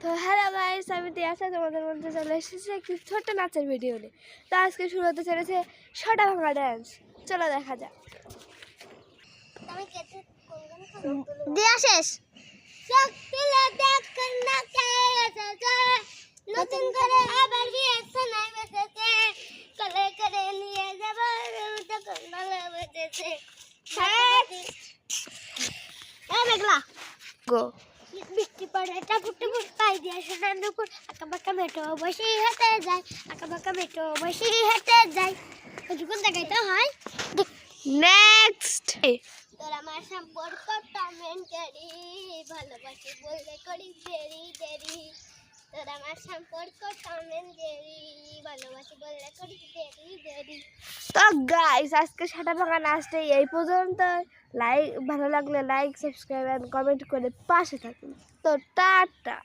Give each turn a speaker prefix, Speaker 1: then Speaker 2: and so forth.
Speaker 1: তো hello guys, আমি তিয়াসা তোমাদের মধ্যে চলে এসেছি একটি ছোট্ট নাচের ভিডিও নিয়ে। তো আজকে শুরু হতে চলেছে ছটা ভাঙা ডান্স। চলো দেখা যাক।
Speaker 2: দিয়া শেষ নতুন করে আবার বিয়েছে নাই বেঁচেছে কলে করে নিয়ে যাব তখন ভালো বেঁচেছে মেঘলা
Speaker 1: গো
Speaker 2: বৃষ্টি পড়ে টাপুর টাপুর পাই দিয়ে সোনার নুপুর আঁকা বাঁকা মেটো বসেই হেঁটে যায় আঁকা বাঁকা মেটো বসেই হেঁটে যায় যখন দেখাইতে হয়
Speaker 1: নেক্সট।
Speaker 2: তোর আমার সম্পর্ক টমেন্টারি ভালোবাসি বললে করি দেরি দেরি তোর আমার সম্পর্ক টমেন্টারি ভালোবাসি বললে করি দেরি দেরি।
Speaker 1: তো গাইস, আজকে ছটা ভাঙা নাচটা এই পর্যন্ত। ভালো লাগলে লাইক, সাবস্ক্রাইব এন্ড কমেন্ট করে পাশে থাকুন। তো টাটা।